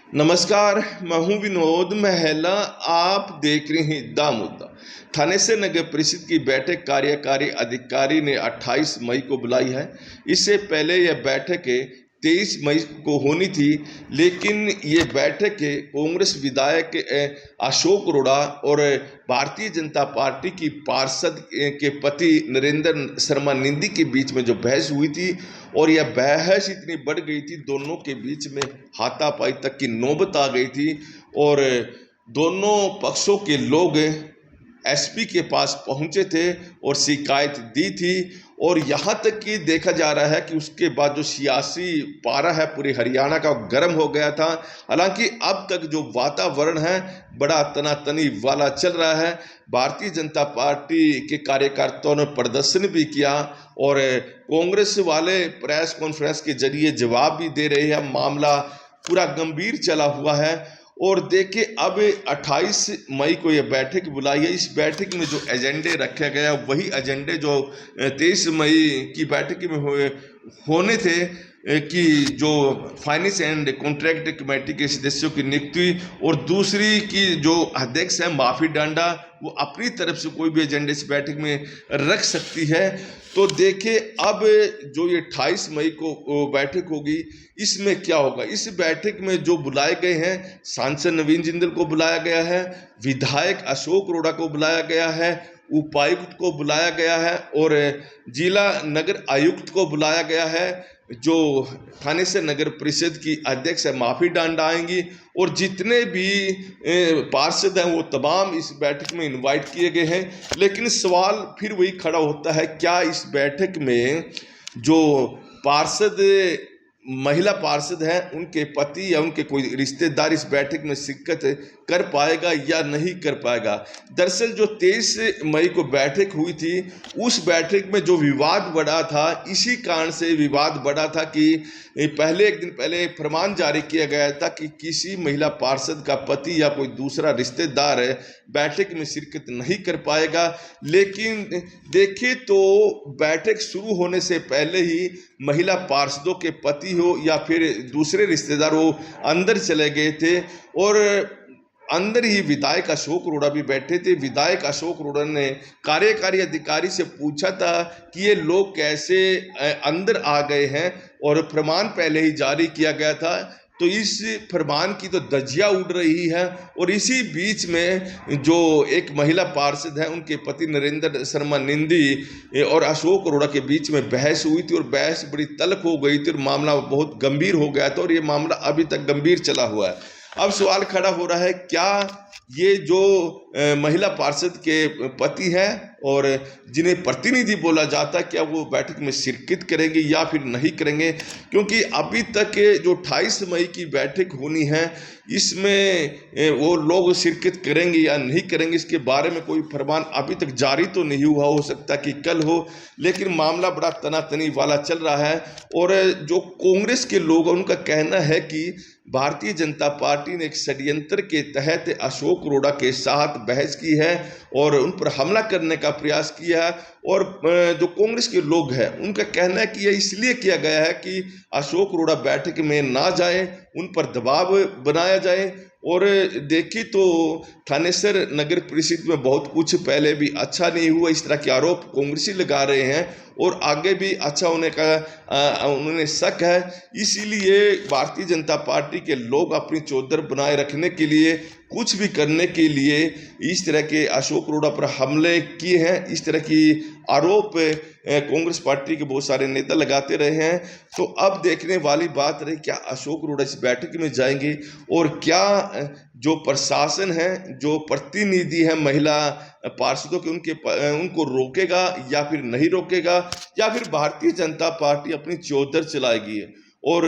नमस्कार। मैं हूं विनोद महला। आप देख रहे हैं दा मुद्दा। थानेसर नगर परिषद की बैठक कार्यकारी अधिकारी ने 28 मई को बुलाई है। इससे पहले यह बैठक 23 मई को होनी थी, लेकिन ये बैठक कांग्रेस विधायक अशोक अरोड़ा और भारतीय जनता पार्टी की पार्षद के पति नरेंद्र शर्मा निंदी के बीच में जो बहस हुई थी, और यह बहस इतनी बढ़ गई थी, दोनों के बीच में हाथापाई तक की नौबत आ गई थी। और दोनों पक्षों के लोग एसपी के पास पहुंचे थे और शिकायत दी थी। और यहाँ तक कि देखा जा रहा है कि उसके बाद जो सियासी पारा है पूरे हरियाणा का गर्म हो गया था। हालांकि अब तक जो वातावरण है बड़ा तनातनी वाला चल रहा है। भारतीय जनता पार्टी के कार्यकर्ताओं ने प्रदर्शन भी किया और कांग्रेस वाले प्रेस कॉन्फ्रेंस के जरिए जवाब भी दे रहे हैं। मामला पूरा गंभीर चला हुआ है। और देखिए, अब 28 मई को यह बैठक बुलाई है। इस बैठक में जो एजेंडे रखे गए वही एजेंडे जो 23 मई की बैठक में होने थे, कि जो फाइनेंस एंड कॉन्ट्रैक्ट कमेटी के सदस्यों की नियुक्ति, और दूसरी की जो अध्यक्ष है माफी डांडा, वो अपनी तरफ से कोई भी एजेंडे इस बैठक में रख सकती है। तो देखिए, अब जो ये 28 मई को बैठक होगी, इसमें क्या होगा। इस बैठक में जो बुलाए गए हैं, सांसद नवीन जिंदल को बुलाया गया है, विधायक अशोक अरोड़ा को बुलाया गया है, उपायुक्त को बुलाया गया है और जिला नगर आयुक्त को बुलाया गया है। जो थानेसर नगर परिषद की अध्यक्ष है माफी डांडा आएंगी, और जितने भी पार्षद हैं वो तमाम इस बैठक में इनवाइट किए गए हैं। लेकिन सवाल फिर वही खड़ा होता है, क्या इस बैठक में जो पार्षद महिला पार्षद हैं उनके पति या उनके कोई रिश्तेदार इस बैठक में शिरकत कर पाएगा या नहीं कर पाएगा। दरअसल जो 23 मई को बैठक हुई थी, उस बैठक में जो विवाद बढ़ा था, इसी कारण से विवाद बढ़ा था कि पहले एक दिन पहले फरमान जारी किया गया था कि किसी महिला पार्षद का पति या कोई दूसरा रिश्तेदार बैठक में शिरकत नहीं कर पाएगा। लेकिन देखिए, तो बैठक शुरू होने से पहले ही महिला पार्षदों के पति हो या फिर दूसरे रिश्तेदार हो अंदर चले गए थे, और अंदर ही विधायक अशोक अरोड़ा भी बैठे थे। विधायक अशोक अरोड़ा ने कार्यकारी अधिकारी से पूछा था कि ये लोग कैसे अंदर आ गए हैं, और फरमान पहले ही जारी किया गया था, तो इस फरमान की तो धज्जियां उड़ रही है। और इसी बीच में जो एक महिला पार्षद है, उनके पति नरेंद्र शर्मा निंदी और अशोक अरोड़ा के बीच में बहस हुई थी, और बहस बड़ी तल्ख हो गई थी और मामला बहुत गंभीर हो गया था, और ये मामला अभी तक गंभीर चला हुआ है। अब सवाल खड़ा हो रहा है, क्या ये जो महिला पार्षद के पति हैं और जिन्हें प्रतिनिधि बोला जाता है, क्या वो बैठक में शिरकत करेंगे या फिर नहीं करेंगे। क्योंकि अभी तक जो 28 मई की बैठक होनी है, इसमें वो लोग शिरकत करेंगे या नहीं करेंगे, इसके बारे में कोई फरमान अभी तक जारी तो नहीं हुआ। हो सकता है कि कल हो, लेकिन मामला बड़ा तनातनी वाला चल रहा है। और जो कांग्रेस के लोग, उनका कहना है कि भारतीय जनता पार्टी ने एक षड्यंत्र के तहत अशोक अरोड़ा के साथ बहस की है और उन पर हमला करने का प्रयास किया है। और जो कांग्रेस के लोग हैं, उनका कहना है कि यह इसलिए किया गया है कि अशोक अरोड़ा बैठक में ना जाए, उन पर दबाव बनाया जाए। और देखिए, तो थानेसर नगर परिषद में बहुत कुछ पहले भी अच्छा नहीं हुआ, इस तरह के आरोप कांग्रेसी लगा रहे हैं, और आगे भी अच्छा होने का उन्होंने शक है। इसीलिए भारतीय जनता पार्टी के लोग अपनी चौधर बनाए रखने के लिए, कुछ भी करने के लिए इस तरह के अशोक अरोड़ा पर हमले किए हैं। इस तरह की आरोप कांग्रेस पार्टी के बहुत सारे नेता लगाते रहे हैं। तो अब देखने वाली बात रही, क्या अशोक अरोड़ा इस बैठक में जाएंगे, और क्या जो प्रशासन है, जो प्रतिनिधि है महिला पार्षदों के, उनको रोकेगा या फिर नहीं रोकेगा, या फिर भारतीय जनता पार्टी अपनी चौधर चलाएगी और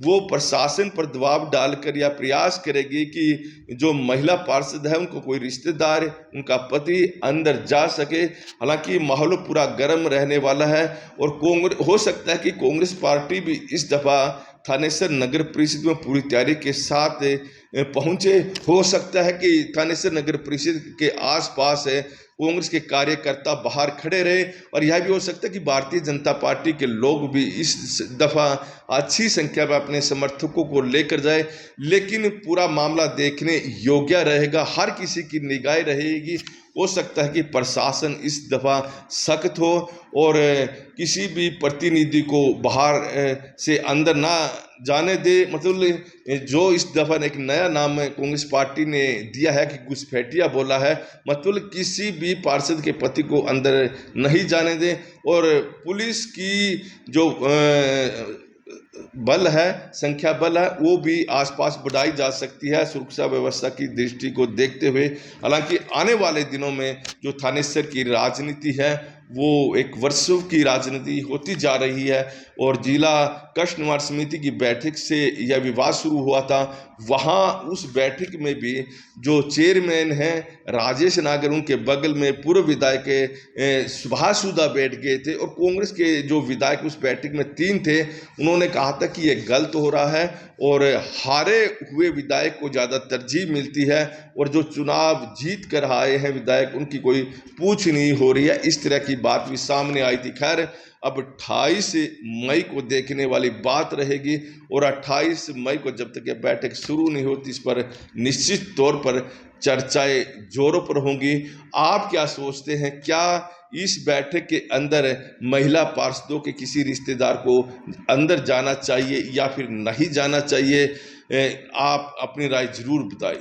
वो प्रशासन पर दबाव डालकर या प्रयास करेगी कि जो महिला पार्षद है उनको कोई रिश्तेदार, उनका पति अंदर जा सके। हालांकि माहौल पूरा गर्म रहने वाला है, और हो सकता है कि कांग्रेस पार्टी भी इस दफ़ा थानेसर नगर परिषद में पूरी तैयारी के साथ पहुंचे। हो सकता है कि थानेसर नगर परिषद के आसपास कांग्रेस के कार्यकर्ता बाहर खड़े रहे, और यह भी हो सकता है कि भारतीय जनता पार्टी के लोग भी इस दफा अच्छी संख्या में अपने समर्थकों को लेकर जाए। लेकिन पूरा मामला देखने योग्य रहेगा, हर किसी की निगाह रहेगी। हो सकता है कि प्रशासन इस दफा सख्त हो और किसी भी प्रतिनिधि को बाहर से अंदर ना जाने दे। मतलब जो इस दफा एक नया नाम कांग्रेस पार्टी ने दिया है कि घुसपैठिया बोला है, मतलब किसी भी पार्षद के पति को अंदर नहीं जाने दे। और पुलिस की जो बल है, संख्या बल है, वो भी आसपास बढ़ाई जा सकती है सुरक्षा व्यवस्था की दृष्टि को देखते हुए। हालांकि आने वाले दिनों में जो थानेसर की राजनीति है वो एक वर्षों की राजनीति होती जा रही है, और जिला कष्ट निवारण समिति की बैठक से यह विवाद शुरू हुआ था। वहाँ उस बैठक में भी जो चेयरमैन हैं राजेश नागर, उनके बगल में पूर्व विधायक सुभाष सुधा बैठ गए थे, और कांग्रेस के जो विधायक उस बैठक में 3 थे, उन्होंने कहा था कि यह गलत हो रहा है और हारे हुए विधायक को ज़्यादा तरजीह मिलती है, और जो चुनाव जीत कर आए हैं विधायक उनकी कोई पूछ नहीं हो रही है। इस तरह की बात भी सामने आई थी। खैर, अब 28 मई को देखने वाली बात रहेगी, और 28 मई को जब तक यह बैठक शुरू नहीं होती, इस पर निश्चित तौर पर चर्चाएं जोरों पर होंगी। आप क्या सोचते हैं, क्या इस बैठक के अंदर महिला पार्षदों के किसी रिश्तेदार को अंदर जाना चाहिए या फिर नहीं जाना चाहिए? आप अपनी राय जरूर बताएं।